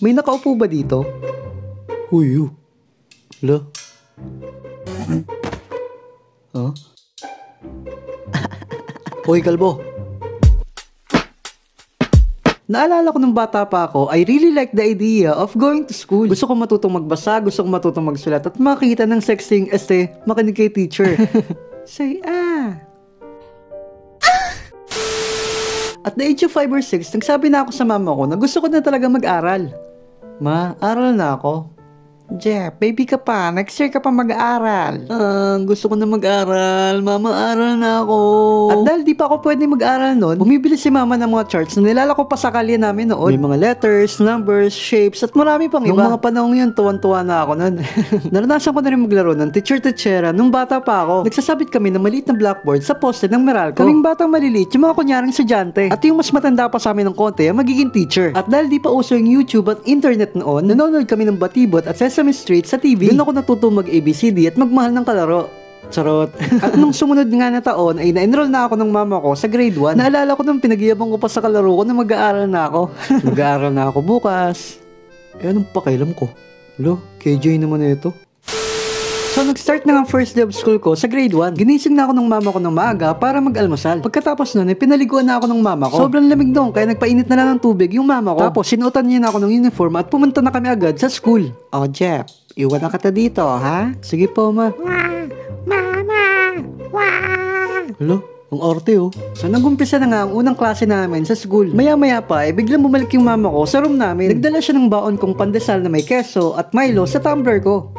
May nakaupo ba dito? Uy, Hala? Huh? Hoy, kalbo. Naalala ko nung bata pa ako, I really like the idea of going to school. Gusto ko matutong magbasa, gusto ko matutong magsulat, at makita ng sexting makinig kay teacher. Say, At the age of 5 or 6, nagsabi na ako sa mama ko na gusto ko na talaga mag-aral. Ma, aral na ako. Jeff, baby ka pa. Next year ka pa mag-aaral. Gusto ko na mag-aral. Mama, aral na ako. At dahil di pa ako pwede mag-aral noon, bumibili si mama ng mga charts na nilalako pa sa kalye namin noon. May mga letters, numbers, shapes, at marami pang iba. Noong mga panahon yun, tuwan-tuwa na ako noon. Naranasan ko na rin maglaro ng teacher-teachera nung bata pa ako. Nagsasabit kami ng maliit na blackboard sa poste ng Meralco. Kaming batang maliliit, yung mga kunyaring estudyante. At yung mas matanda pa sa amin ng konti, ang magiging teacher. At dahil di pa uso yung YouTube at internet noon, nanonood kami ng Batibot at Sesame Street sa TV. Doon ako natuto mag-ABCD at magmahal ng kalaro. Charot. At nung sumunod nga na taon ay na-enroll na ako ng mama ko sa grade 1. Naalala ko nung pinag-iabang ko pa sa kalaro ko na mag-aaral na ako. Mag-aaral na ako bukas. Anong pakialam ko? KJ naman na ito. So nag-start na ang first day of school ko sa grade 1. Ginising na ako ng mama ko ng maaga para mag-almusal. Pagkatapos nun, pinaliguan na ako ng mama ko. Sobrang lamig doon kaya nagpainit na lang ng tubig yung mama ko. Tapos sinuotan niya na ako ng uniform at pumunta na kami agad sa school. Oh Jeff, iwan na kita dito, ha? Sige po, ma. Mama! Ang arte So nagumpisa na nga ang unang klase namin sa school. Maya-maya pa biglang bumalik yung mama ko sa room namin. Nagdala siya ng baon kong pandesal na may keso at Milo sa tumbler ko.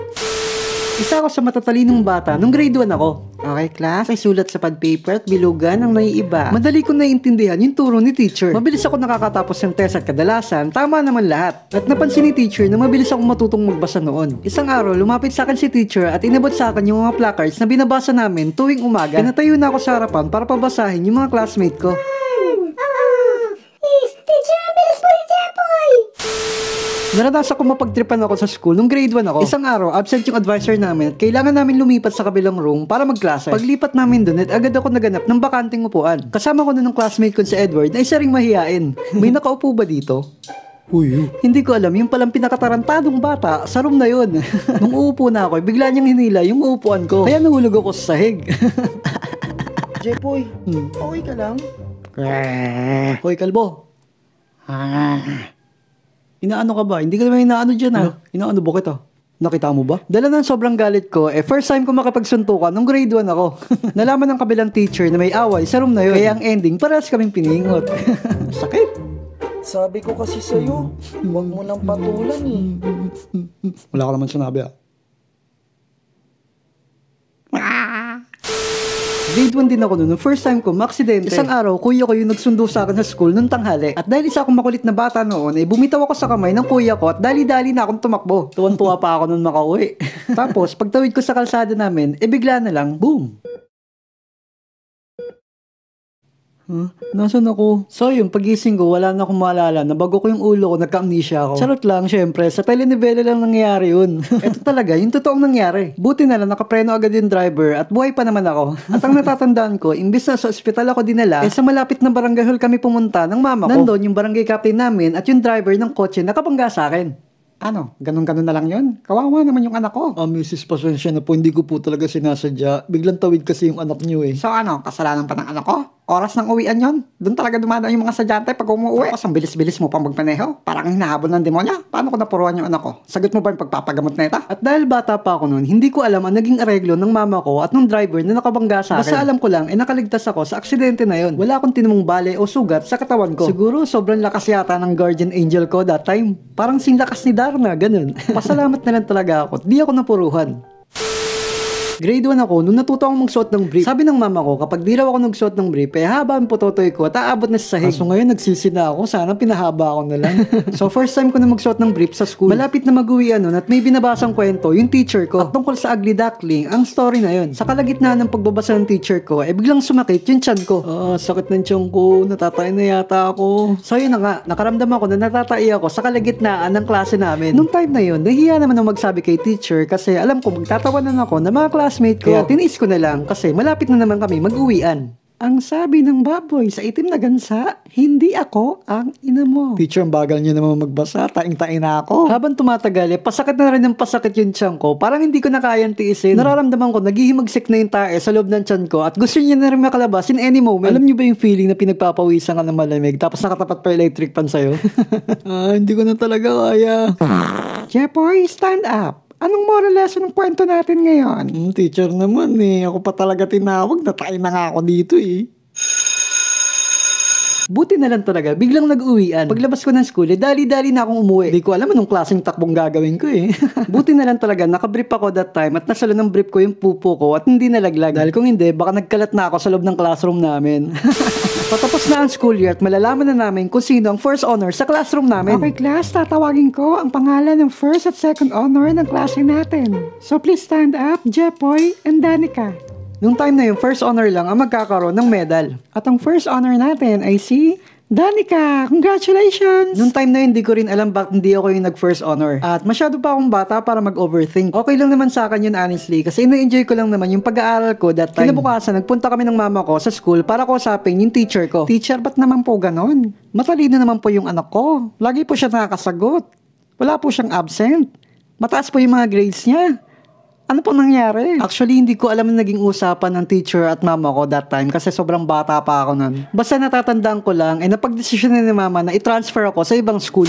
Isa ako sa matatalinong bata nung grade 1 ako. Okay, class, ay sulat sa pad paper at bilugan ang naiiba. Madali kong naiintindihan yung turo ni teacher. Mabilis ako nakakatapos ng test at kadalasan, tama naman lahat. At napansin ni teacher na mabilis akong matutong magbasa noon. Isang araw, lumapit sa akin si teacher at inabot sa akin yung mga placards na binabasa namin tuwing umaga. Pinatayo na ako sa harapan para pabasahin yung mga classmate ko. Naranasan ko mapagtripan ako sa school nung grade 1 ako. Isang araw, absent yung advisor namin at kailangan namin lumipat sa kabilang room para magklase. Paglipat namin dun, agad ako naganap ng bakanting upuan. Kasama ko na ng classmate ko si Edward na isa ring mahihain. May nakaupo ba dito? Hindi ko alam, yung palang pinakatarantadong bata sa room na yun. Nung uupo na ako, bigla niyang hinila yung uupuan ko. Kaya nahulog ako sa sahig. Jepoy, okay ka lang? Hoy, kalbo. Inaano ka ba? Hindi ka naman inaano dyan Inaano ba kita? Nakita mo ba? Dala ng sobrang galit ko, first time ko makapagsuntukan nung grade 1 ako. Nalaman ng kabilang teacher na may away sa room na yun. Kaya ang ending, parehas kaming piningot. Sakit. Sabi ko kasi sa'yo, huwag mo lang patulan Wala ka naman sinabi Grade 1 din ako noon. First time ko, maksidente. Isang araw, kuya ko yung nagsundo sa akin sa school nung tanghali. At dahil isa akong makulit na bata noon, bumitaw ako sa kamay ng kuya ko at dali-dali na akong tumakbo. Tuwan-tuwa pa ako noon makauwi. Tapos, pagtawid ko sa kalsada namin, bigla na lang, boom! Nasaan ako? So yung pagising ko, wala na akong maalala. Nabago ko yung ulo ko, nagka-amnesia ako. Charot lang, syempre. Sa telenovela lang nangyari yun. Ito talaga, yung totoong nangyari. Buti na lang, nakapreno agad yung driver at buhay pa naman ako. At ang natatandaan ko, imbis na sa ospital ako dinala, sa malapit na barangay hall kami pumunta ng mama ko. Nandun yung barangay captain namin at yung driver ng kotse nakabangga sa akin. Ano? Ganun-ganun na lang yun? Kawawa naman yung anak ko. Mrs. Pasensya na po, hindi ko po talaga sinasadya. Biglang tawid kasi yung anak niyo So ano, kasalanan pa ng anak ko? Oras ng uwian yon. Doon talaga dumadaan yung mga sadyante pag umuwi. Tapos ang bilis-bilis mo pang magmaneho. Parang hinahabol ng demonya. Paano ko napuruan yung anak ko? Sagot mo ba yung pagpapagamot na ito? At dahil bata pa ako noon, hindi ko alam ang naging areglo ng mama ko at ng driver na nakabangga sa akin. Basta alam ko lang, nakaligtas ako sa aksidente na yon. Wala akong tinumong bale o sugat sa katawan ko. Siguro sobrang lakas yata ng guardian angel ko that time. Parang sing lakas ni Darna, ganun. Pasalamat na lang talaga ako. Di ako napuruhan. Grade 1 ako, nung natuto akong magsuot ng brief. Sabi ng mama ko, kapag di raw ako nagsuot ng brief, haba ang putotoy ko at aabot na sa sahig. So ngayon, nagsisi na ako. Sana pinahaba ako na lang. So first time ko na magsuot ng brief sa school. Malapit na mag-uwian nun at may binabasang kwento yung teacher ko. At tungkol sa ugly duckling, ang story na yun. Sa kalagitnaan ng pagbabasa ng teacher ko, biglang sumakit yung tiyan ko. Sakit ng tiyan ko, natatay na yata ako. So yun na nga, nakaramdam ako na natatay ako sa kalagitnaan ng klase namin. Nung time na yun, nahiya naman ang magsabi kay teacher kasi alam ko magtatawanan ako na mga classmate ko. Kaya tinis ko na lang kasi malapit na naman kami mag-uwian. Ang sabi ng baboy sa itim na gansa, hindi ako ang ina mo. Teacher, ang bagal niyo naman magbasa. Taing-tain na ako. Habang tumatagal, pasakit na rin ng pasakit yung tiyan ko. Parang hindi ko na kayang tiisin. Nararamdaman ko, naghihimagsik na yung tae sa loob ng tiyan ko at gusto niya na rin makalabas in any moment. Alam niyo ba yung feeling na pinagpapawisan ka ng malamig tapos nakatapat pa electric pan sa'yo? Hindi ko na talaga kaya. Jepoy, stand up. Anong moral lesson ng kwento natin ngayon? Teacher naman Ako pa talaga tinawag. Natay na nga ako dito Buti na lang talaga, biglang nag-uwian. Paglabas ko ng school, dali-dali na akong umuwi. Hindi ko alam anong klaseng takbong gagawin ko Buti na lang talaga, nakabrief ako that time at nasalo ng brief ko yung pupo ko at hindi nalaglag. Dahil kung hindi, baka nagkalat na ako sa loob ng classroom namin. Patapos na ang school year at malalaman na namin kung sino ang first honor sa classroom namin. Okay class, tatawagin ko ang pangalan ng first at second honor ng klase natin. So please stand up, Jepoy and Danica. Nung time na yung first honor lang ang magkakaroon ng medal. At ang first honor natin ay si Danica. Congratulations! Nung time na yun, hindi ko rin alam bakit hindi ako yung nag-first honor. At masyado pa akong bata para mag-overthink. Okay lang naman sa akin yun honestly kasi ina-enjoy ko lang naman yung pag-aaral ko that time. Kinabukasan, nagpunta kami ng mama ko sa school para kausapin yung teacher ko. Teacher, ba't naman po ganon? Matalino naman po yung anak ko. Lagi po siya nakakasagot. Wala po siyang absent. Mataas po yung mga grades niya. Ano pong nangyari? Actually, hindi ko alam na naging usapan ng teacher at mama ko that time kasi sobrang bata pa ako nun. Basta natatandaan ko lang, napag-desisyon ni mama na i-transfer ako sa ibang school.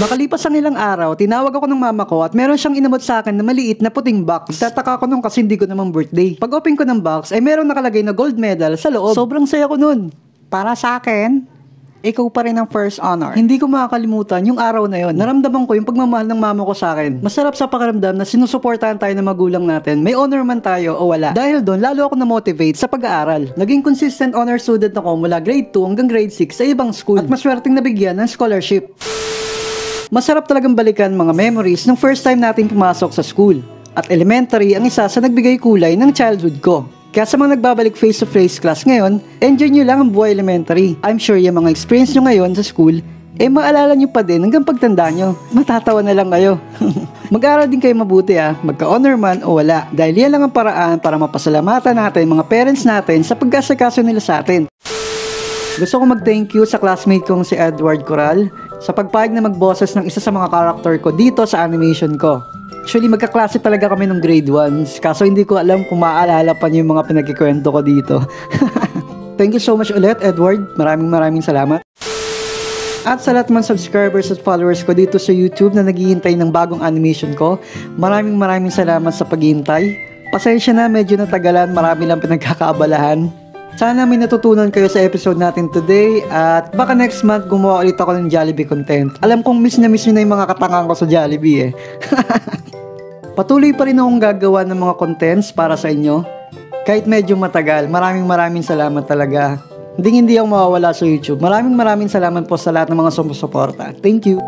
Makalipas ang ilang araw, tinawag ako ng mama ko at meron siyang inabot sa akin na maliit na puting box. Tataka ko nun kasi hindi ko naman birthday. Pag open ko ng box, ay meron nakalagay na gold medal sa loob. Sobrang saya ko nun. Para sa akin, ikaw pa rin ang first honor. Hindi ko makakalimutan yung araw na yon. Naramdaman ko yung pagmamahal ng mama ko sa akin. Masarap sa pakiramdam na sinusuportahan tayo ng magulang natin. May honor man tayo o wala. Dahil doon, lalo ako na-motivate sa pag-aaral. Naging consistent honor student ako mula grade 2 hanggang grade 6 sa ibang school. At maswerteng nabigyan ng scholarship. Masarap talagang balikan mga memories ng first time natin pumasok sa school. At elementary ang isa sa nagbigay kulay ng childhood ko. Kaya sa mga nagbabalik face-to-face class ngayon, enjoy nyo lang ang buhay elementary. I'm sure yung mga experience nyo ngayon sa school, maalala nyo pa din hanggang pagtanda nyo. Matatawa na lang kayo. Mag-aaral din kayo mabuti magka-honor man o wala. Dahil yan lang ang paraan para mapasalamatan natin mga parents natin sa pagkasakaso nila sa atin. Gusto ko mag-thank you sa classmate kong si Edward Coral sa pagpayag na magboses ng isa sa mga character ko dito sa animation ko. Actually, magkaklase talaga kami ng grade 1. Kaso hindi ko alam kung maaalala pa niyo yung mga pinagkikwento ko dito. Thank you so much ulit, Edward. Maraming salamat. At sa lahat ng subscribers at followers ko dito sa YouTube na naghihintay ng bagong animation ko, maraming salamat sa paghihintay. Pasensya na, medyo natagalan, marami lang pinagkakaabalahan. Sana may natutunan kayo sa episode natin today at baka next month gumawa ulit ako ng Jollibee content. Alam kong miss na yung mga katangang ko sa Jollibee Patuloy pa rin akong gagawa ng mga contents para sa inyo. Kahit medyo matagal, maraming salamat talaga. Hindi ako mawawala sa YouTube. Maraming salamat po sa lahat ng mga sumusuporta. Thank you!